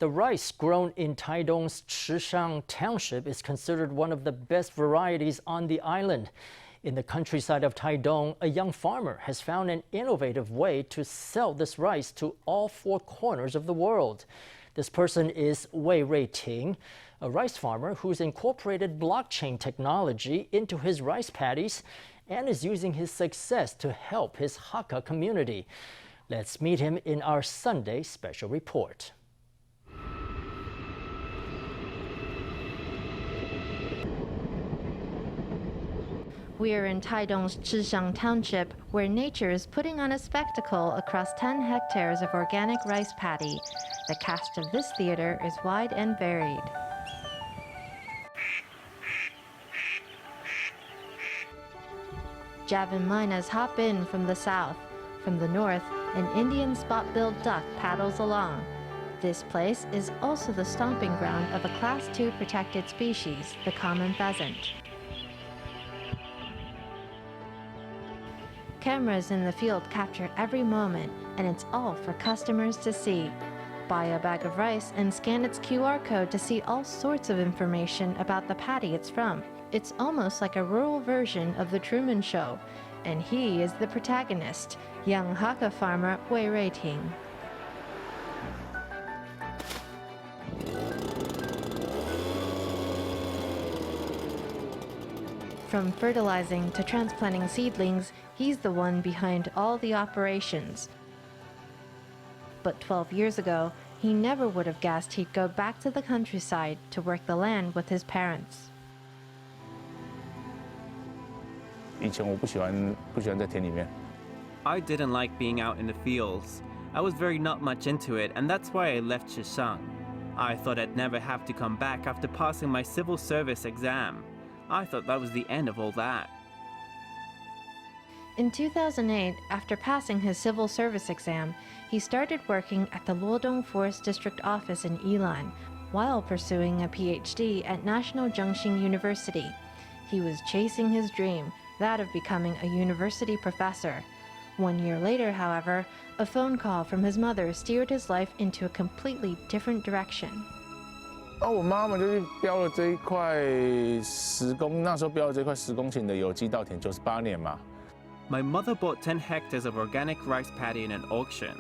The rice grown in Taitung's Chishang Township is considered one of the best varieties on the island. In the countryside of Taitung, a young farmer has found an innovative way to sell this rice to all four corners of the world. This person is Wei Jui-ting, a rice farmer who's incorporated blockchain technology into his rice paddies and is using his success to help his Hakka community. Let's meet him in our Sunday special report. We are in Taitung's Chishang Township, where nature is putting on a spectacle across 10 hectares of organic rice paddy. The cast of this theater is wide and varied. Javan mynas hop in from the south. From the north, an Indian spot-billed duck paddles along. This place is also the stomping ground of a Class II protected species, the common pheasant. Cameras in the field capture every moment, and it's all for customers to see. Buy a bag of rice and scan its QR code to see all sorts of information about the paddy it's from. It's almost like a rural version of the Truman Show, and he is the protagonist, young Hakka farmer Wei Jui-ting. From fertilizing to transplanting seedlings, he's the one behind all the operations. But 12 years ago, he never would have guessed he'd go back to the countryside to work the land with his parents. I didn't like being out in the fields. I was very not much into it, and that's why I left Chishang. I thought I'd never have to come back after passing my civil service exam. I thought that was the end of all that. In 2008, after passing his civil service exam, he started working at the Luodong Forest District office in Yilan, while pursuing a PhD at National Zhengxing University. He was chasing his dream, that of becoming a university professor. 1 year later, however, a phone call from his mother steered his life into a completely different direction. 我妈妈就去标了这一块10公，那时候标了这块10公顷的有机稻田，98年嘛。My mother bought 10 hectares of organic rice paddy in an auction.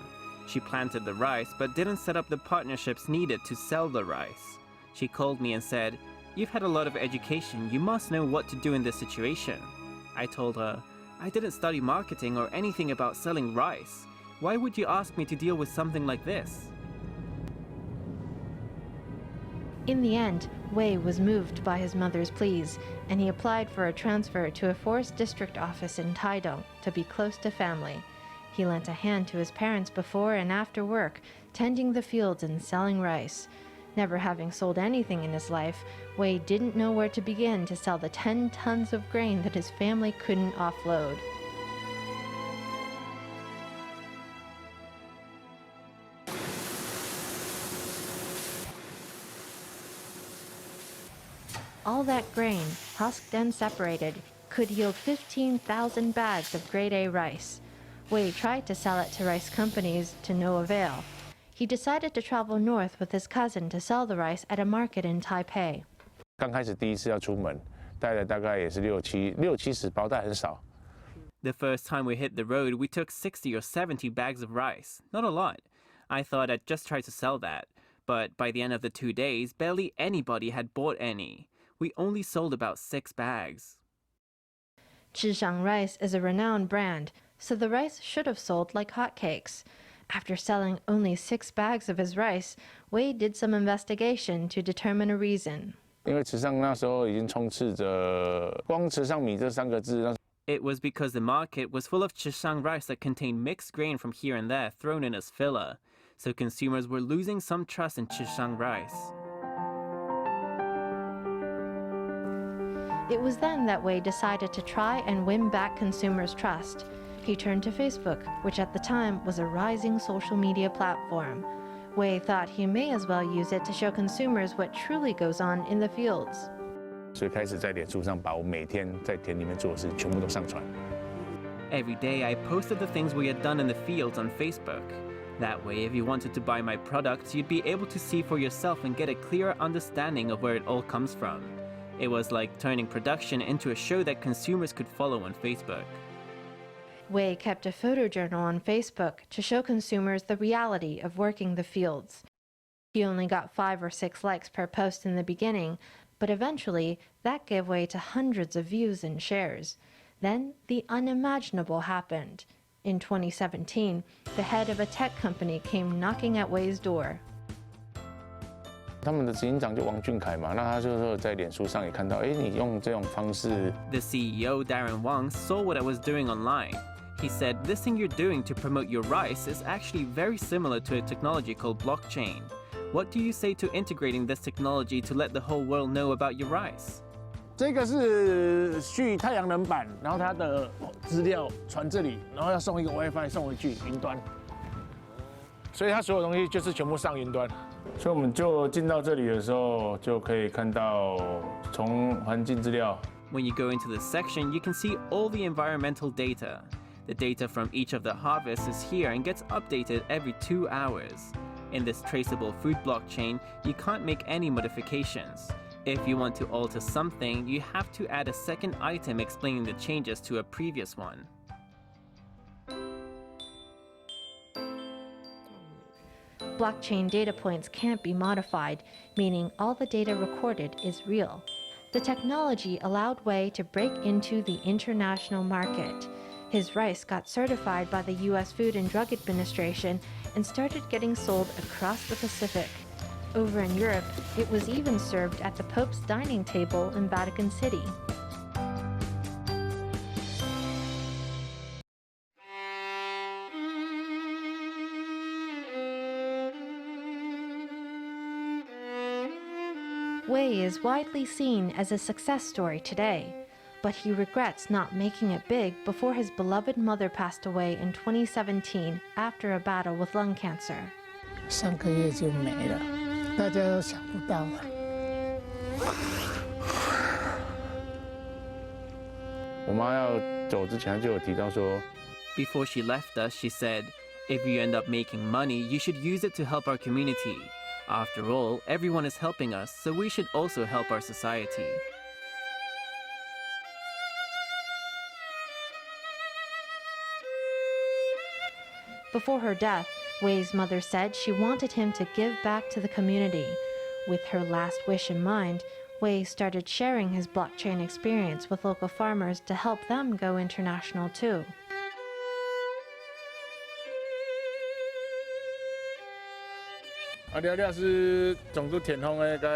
She planted the rice, but didn't set up the partnerships needed to sell the rice. She called me and said, "You've had a lot of education, you must know what to do in this situation." I told her, "I didn't study marketing or anything about selling rice. Why would you ask me to deal with something like this?" In the end, Wei was moved by his mother's pleas, and he applied for a transfer to a forest district office in Taitung to be close to family. He lent a hand to his parents before and after work, tending the fields and selling rice. Never having sold anything in his life, Wei didn't know where to begin to sell the 10 tons of grain that his family couldn't offload. All that grain, husked and separated, could yield 15,000 bags of grade A rice. Wei tried to sell it to rice companies, to no avail. He decided to travel north with his cousin to sell the rice at a market in Taipei. 刚开始第一次要出门，带了大概也是60-70包，但很少。 The first time we hit the road, we took 60 or 70 bags of rice. Not a lot. I thought I'd just try to sell that. But by the end of the 2 days, barely anybody had bought any. We only sold about 6 bags. Chishang rice is a renowned brand, so the rice should have sold like hotcakes. After selling only 6 bags of his rice, Wei did some investigation to determine a reason. 因为池上那时候已经充斥着光池上米这3个字。 It was because the market was full of Chishang rice that contained mixed grain from here and there thrown in as filler, so consumers were losing some trust in Chishang rice. It was then that Wei decided to try and win back consumers' trust. He turned to Facebook, which at the time was a rising social media platform. Wei thought he may as well use it to show consumers what truly goes on in the fields. 所以开始在脸书上把我每天在田里面做的事全部都上传。 Every day I posted the things we had done in the fields on Facebook. That way, if you wanted to buy my products, you'd be able to see for yourself and get a clearer understanding of where it all comes from. It was like turning production into a show that consumers could follow on Facebook. Wei kept a photojournal on Facebook to show consumers the reality of working the fields. He only got 5 or 6 likes per post in the beginning, but eventually that gave way to hundreds of views and shares. Then the unimaginable happened. In 2017, the head of a tech company came knocking at Wei's door. 他们的执行长就王俊凯嘛，那他就说在脸书上也看到，哎，你用这种方式。The CEO, Darren Wang, saw what I was doing online. He said, this thing you're doing to promote your rice is actually very similar to a technology called blockchain. What do you say to integrating this technology to let the whole world know about your rice? 这个是去太阳能板，然后它的资料传这里，然后要送一个 WiFi 送回去云端，所以它所有东西就是全部上云端。所以我们就进到这里的时候，就可以看到从环境资料。When you go into this section, you can see all the environmental data. The data from each of the harvests is here and gets updated every 2 hours. In this traceable food blockchain, you can't make any modifications. If you want to alter something, you have to add a second item explaining the changes to a previous one. Blockchain data points can't be modified, meaning all the data recorded is real. The technology allowed Wei to break into the international market. His rice got certified by the U.S. Food and Drug Administration and started getting sold across the Pacific. Over in Europe, it was even served at the Pope's dining table in Vatican City. Wei is widely seen as a success story today, but he regrets not making it big before his beloved mother passed away in 2017 after a battle with lung cancer. 3个月就没了，大家都想不到。我妈要走之前就有提到说 Before she left us, she said, if you end up making money, you should use it to help our community. After all, everyone is helping us, so we should also help our society. Before her death, Wei's mother said she wanted him to give back to the community. With her last wish in mind, Wei started sharing his blockchain experience with local farmers to help them go international too. Alia是总督田丰的该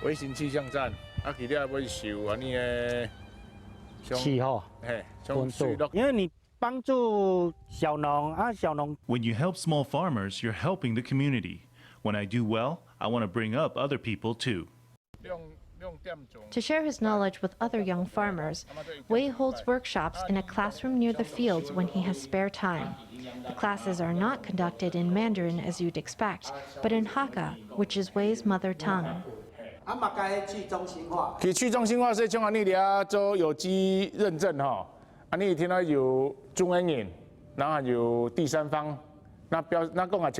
微型气象站，其他要受安尼的气候，温度，因为你帮助小农啊，小农。When you help small farmers, you're helping the community. When I do well, I want to bring up other people too. To share his knowledge with other young farmers, Wei holds workshops in a classroom near the fields when he has spare time. The classes are not conducted in Mandarin as you'd expect, but in Hakka, which is Wei's mother tongue. 其实去中心化是像安尼俩做有机认证哈，安尼听到有中文人，然后还有第三方，那讲啊一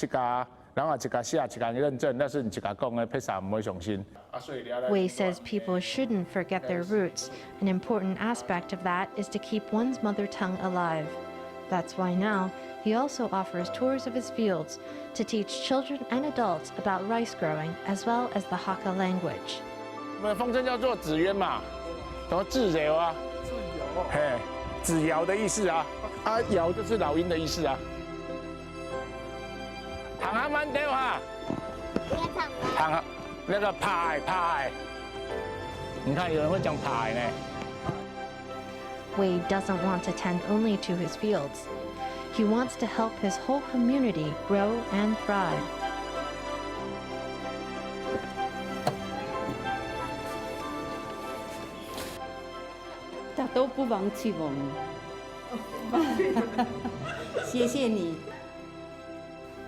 家，然后一家写一家认证，但是一家讲的披萨唔会上心。Wei says people shouldn't forget their roots. An important aspect of that is to keep one's mother tongue alive. That's why now he also offers tours of his fields to teach children and adults about rice growing as well as the Hakka language. 我们的风筝叫做纸鸢嘛，什么自由啊？自由。嘿，子尧的意思啊，啊尧就是老鹰的意思啊。行行慢点哈。行，那个派，你看有人会讲派呢。Wei doesn't want to tend only to his fields. He wants to help his whole community grow and thrive.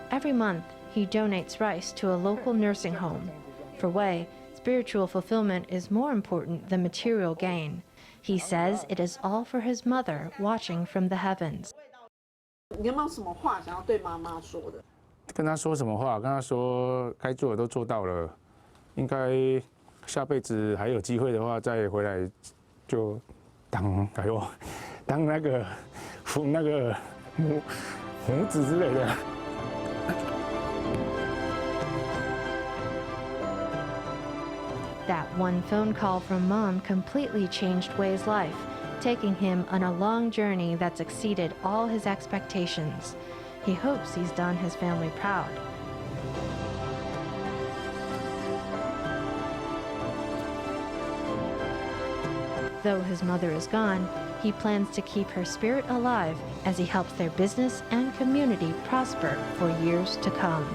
Every month, he donates rice to a local nursing home. For Wei, spiritual fulfillment is more important than material gain. He says it is all for his mother watching from the heavens. 你有没有什么话想要对妈妈说的？跟他说什么话？跟他说该做的都做到了，应该下辈子还有机会的话再回来就当那个母子之类的。That one phone call from Mom completely changed Wei's life, taking him on a long journey that's exceeded all his expectations. He hopes he's done his family proud. Though his mother is gone, he plans to keep her spirit alive as he helps their business and community prosper for years to come.